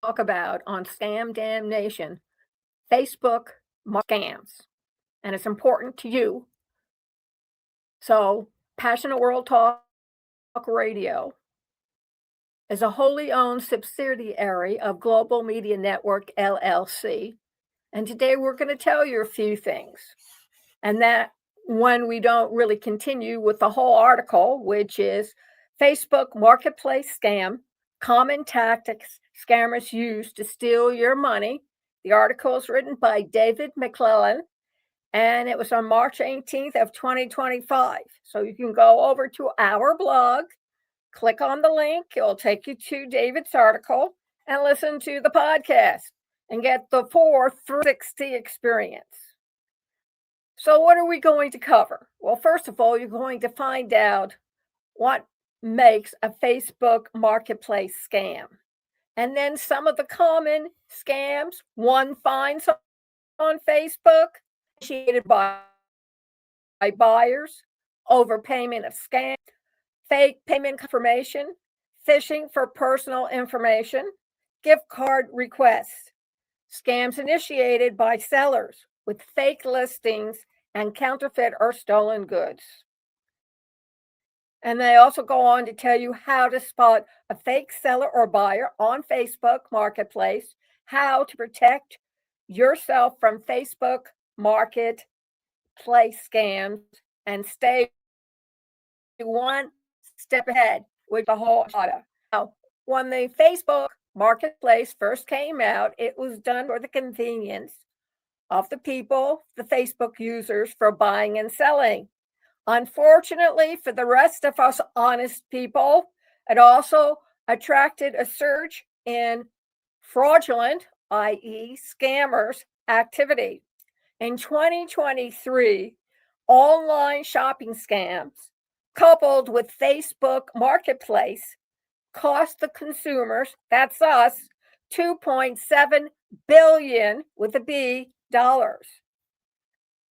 talk about on DamNation, Facebook scams, and it's important to you. So, Passionate World Talk Radio is a wholly owned subsidiary of Global Media Network LLC. And today we're going to tell you a few things. And that when we don't really continue with the whole article, which is Facebook Marketplace Scam, Common Tactics Scammers Use to Steal Your Money. The article is written by David McClellan, and it was on March 18th of 2025. So you can go over to our blog, click on the link, it'll take you to David's article, and listen to the podcast and get the 460 experience. So what are we going to cover? Well, first of all, you're going to find out what makes a Facebook marketplace scam. And then some of the common scams one finds on Facebook, initiated by buyers, overpayment of scams, fake payment confirmation, phishing for personal information, gift card requests, scams initiated by sellers with fake listings and counterfeit or stolen goods. And they also go on to tell you how to spot a fake seller or buyer on Facebook Marketplace, how to protect yourself from Facebook Marketplace scams, and stay one step ahead with the whole data. Now, when the Facebook Marketplace first came out, it was done for the convenience of the people, the Facebook users, for buying and selling. Unfortunately, for the rest of us honest people, it also attracted a surge in fraudulent, i.e., scammers, activity. In 2023, online shopping scams, coupled with Facebook Marketplace, cost the consumers, that's us, 2.7 billion with a B dollars.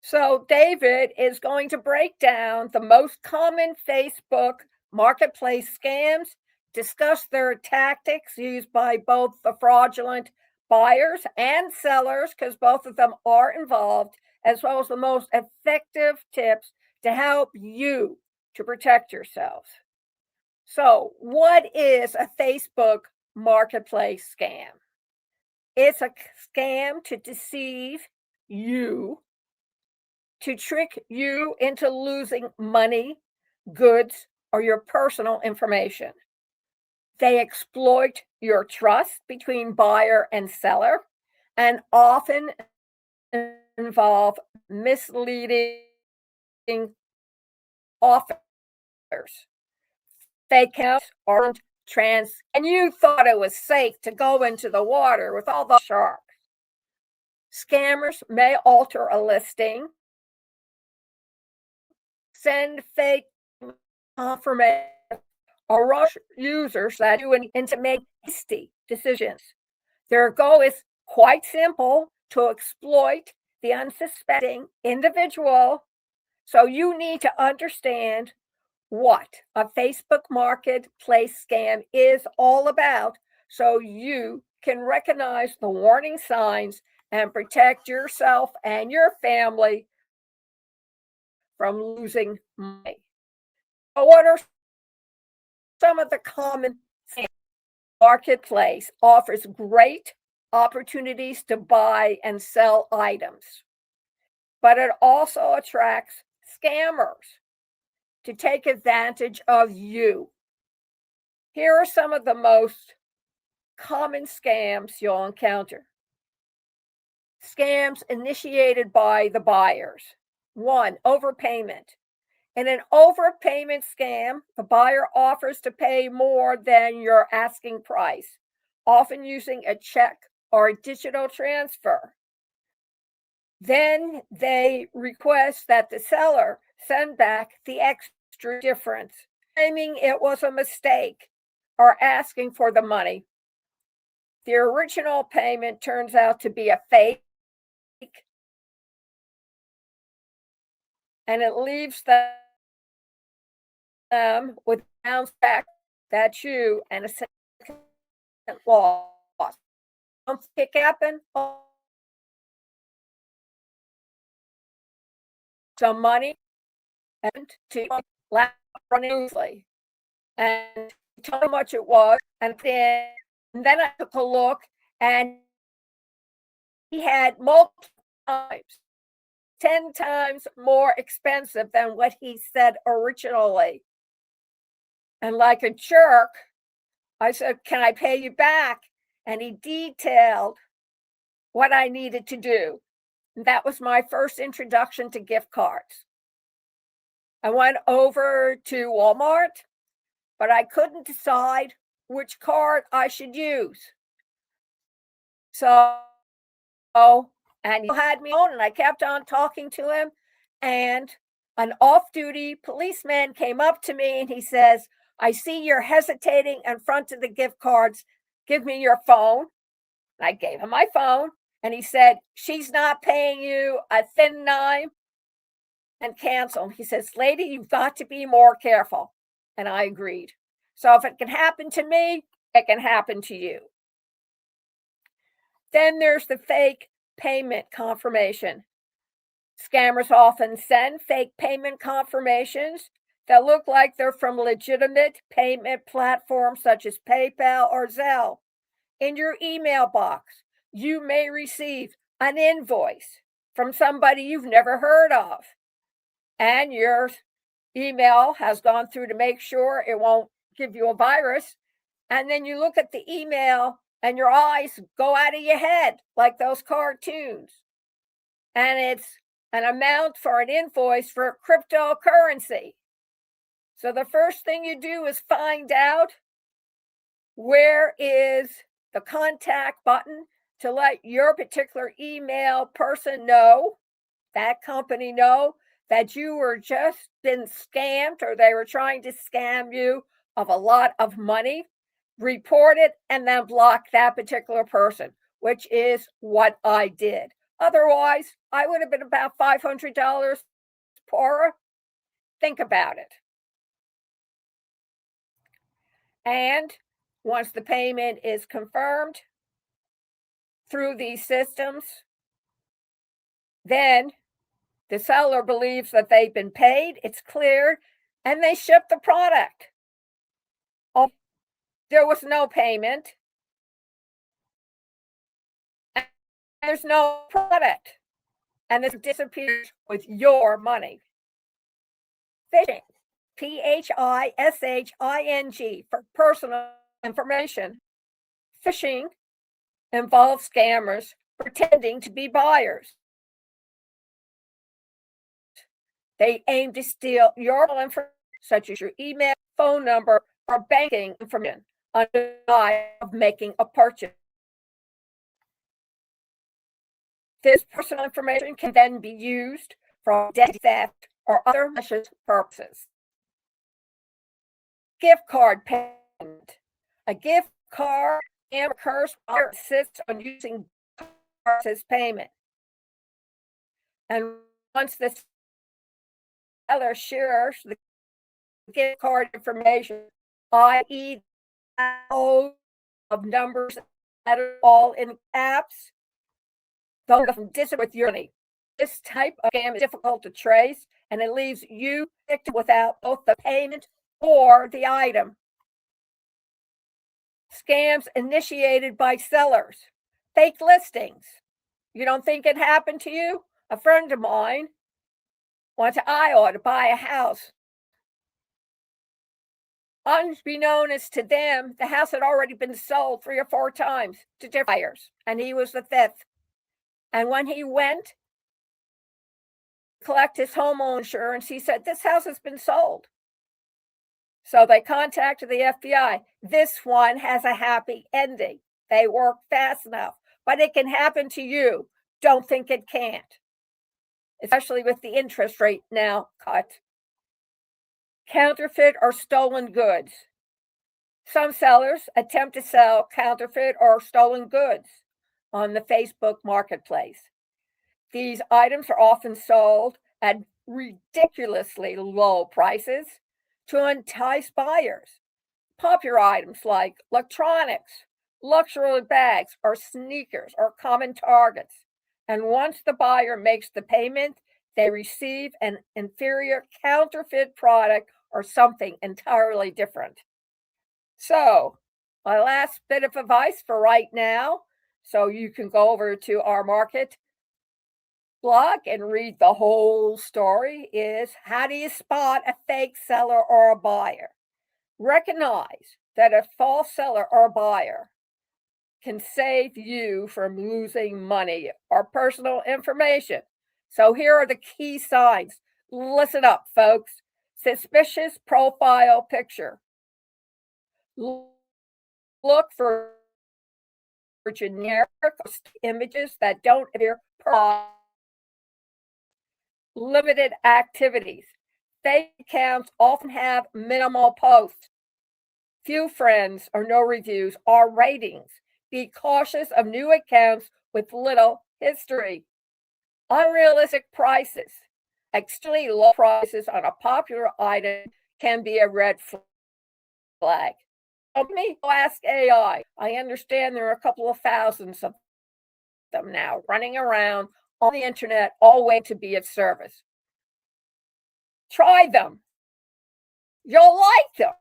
So David is going to break down the most common Facebook marketplace scams, discuss their tactics used by both the fraudulent buyers and sellers, because both of them are involved, as well as the most effective tips to help you to protect yourselves. So, what is a Facebook marketplace scam? It's a scam to deceive you, to trick you into losing money, goods, or your personal information. They exploit your trust between buyer and seller and often involve misleading offers. Fake accounts aren't and you thought it was safe to go into the water with all the sharks. Scammers may alter a listing, send fake confirmation, or rush users that do into make hasty decisions. Their goal is quite simple: to exploit the unsuspecting individual. So you need to understand what a Facebook marketplace scam is all about so you can recognize the warning signs and protect yourself and your family from losing money. So what are some of the common scams? Marketplace offers great opportunities to buy and sell items, but it also attracts scammers to take advantage of you. Here are some of the most common scams you'll encounter. Scams initiated by the buyers. 1, overpayment. In an overpayment scam, the buyer offers to pay more than your asking price, often using a check or a digital transfer. Then they request that the seller send back the extra difference, claiming it was a mistake or asking for the money. The original payment turns out to be a fake, and it leaves them with bounce back that you and a second loss. don't think it happened. Some money and to laugh uneasily. And he told me how much it was, and then I took a look, and he had multiple times, 10 times more expensive than what he said originally. And like a jerk, I said, "Can I pay you back?" And he detailed what I needed to do. And that was my first introduction to gift cards. I went over to Walmart, but I couldn't decide which card I should use. So, and he had me on, and I kept on talking to him. And an off duty policeman came up to me and he says, "I see you're hesitating in front of the gift cards. Give me your phone." And I gave him my phone, and he said, "She's not paying you a thin dime," and canceled. He says, "Lady, you've got to be more careful." And I agreed. So if it can happen to me, it can happen to you. Then there's the fake payment confirmation. Scammers often send fake payment confirmations that look like they're from legitimate payment platforms such as PayPal or Zelle. In your email box, you may receive an invoice from somebody you've never heard of, and your email has gone through to make sure it won't give you a virus. And then you look at the email and your eyes go out of your head like those cartoons. And it's an amount for an invoice for cryptocurrency. So the first thing you do is find out where is the contact button to let your particular email person know, that company know, that you were just been scammed or they were trying to scam you of a lot of money. Report it and then block that particular person, which is what I did. Otherwise, I would have been about $500 poorer. Think about it. And once the payment is confirmed through these systems, then the seller believes that they've been paid, it's cleared, and they ship the product. Oh, there was no payment, and there's no product, and this disappears with your money. Phishing, PHISHING, for personal information. Phishing involves scammers pretending to be buyers. They aim to steal your information, such as your email, phone number, or banking information, under the lie of making a purchase. This personal information can then be used for identity theft or other malicious purposes. Gift card payment. A gift card occurs when buyer insists on using cards as payment. And once the seller shares the gift card information, i.e., of numbers that are all in caps, those disappear with your money. This type of scam is difficult to trace, and it leaves you without both the payment or the item. Scams initiated by sellers. Fake listings. You don't think it happened to you? A friend of mine went to Iowa to buy a house. Unbeknownst to them, the house had already been sold 3 or 4 times to different buyers, and he was the 5th. And when he went to collect his home insurance, he said, "This house has been sold." So they contacted the FBI. This one has a happy ending. They work fast enough, but it can happen to you. Don't think it can't, especially with the interest rate now cut. Counterfeit or stolen goods. Some sellers attempt to sell counterfeit or stolen goods on the Facebook marketplace. These items are often sold at ridiculously low prices to entice buyers. Popular items like electronics, Luxury bags or sneakers are common targets. And once the buyer makes the payment, they receive an inferior counterfeit product or something entirely different. So, my last bit of advice for right now, so you can go over to our market blog and read the whole story, is how do you spot a fake seller or a buyer? Recognize that a false seller or buyer can save you from losing money or personal information. So here are the key signs. Listen up, folks. Suspicious profile picture. Look for generic images that don't appear per limited activities. Fake accounts often have minimal posts, few friends or no reviews or ratings. Be cautious of new accounts with little history. Unrealistic prices. Extremely low prices on a popular item can be a red flag. Let me ask AI. I understand there are a couple of thousands of them now running around on the internet, all waiting to be of service. Try them. You'll like them.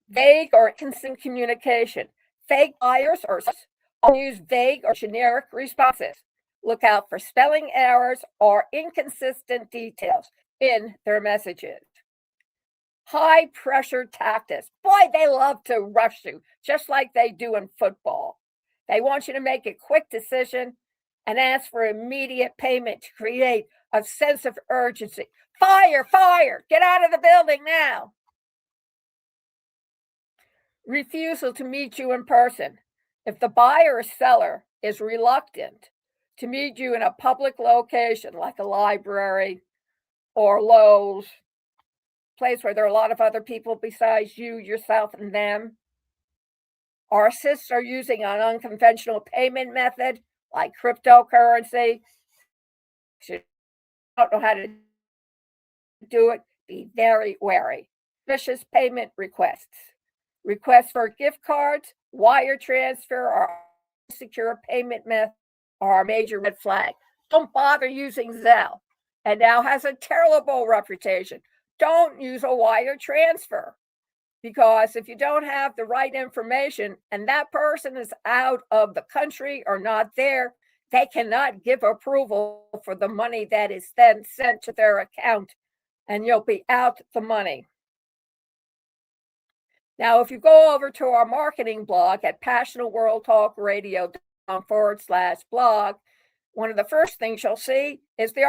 Vague or inconsistent communication. Fake buyers or use vague or generic responses. Look out for spelling errors or inconsistent details in their messages. High pressure tactics. Boy, they love to rush you, just like they do in football. They want you to make a quick decision and ask for immediate payment to create a sense of urgency. Fire, fire, get out of the building now. Refusal to meet you in person. If the buyer or seller is reluctant to meet you in a public location like a library or Lowe's, place where there are a lot of other people besides you, yourself, and them, or assists are using an unconventional payment method like cryptocurrency, if you don't know how to do it, be very wary. Suspicious payment requests. Requests for gift cards, wire transfer, or secure payment method are a major red flag. Don't bother using Zelle. And now has a terrible reputation. Don't use a wire transfer because if you don't have the right information and that person is out of the country or not there, they cannot give approval for the money that is then sent to their account and you'll be out the money. Now, if you go over to our marketing blog at passionatworldtalkradio.com/blog, one of the first things you'll see is the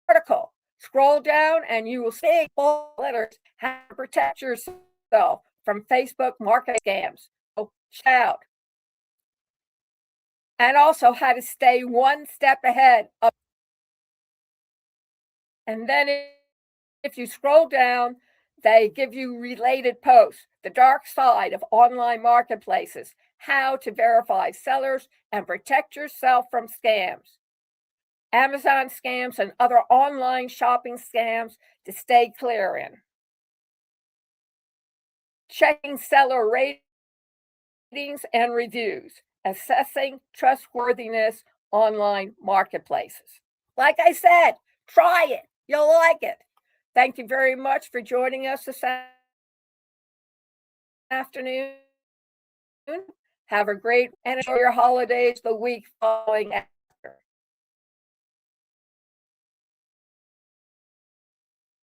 article. Scroll down and you will see bold letters how to protect yourself from Facebook market scams. So check out. And also how to stay one step ahead of. And then if you scroll down, they give you related posts, the dark side of online marketplaces, how to verify sellers and protect yourself from scams. Amazon scams and other online shopping scams to stay clear in. Checking seller ratings and reviews. Assessing trustworthiness online marketplaces. Like I said, try it. You'll like it. Thank you very much for joining us this afternoon. Have a great and enjoy your holidays the week following.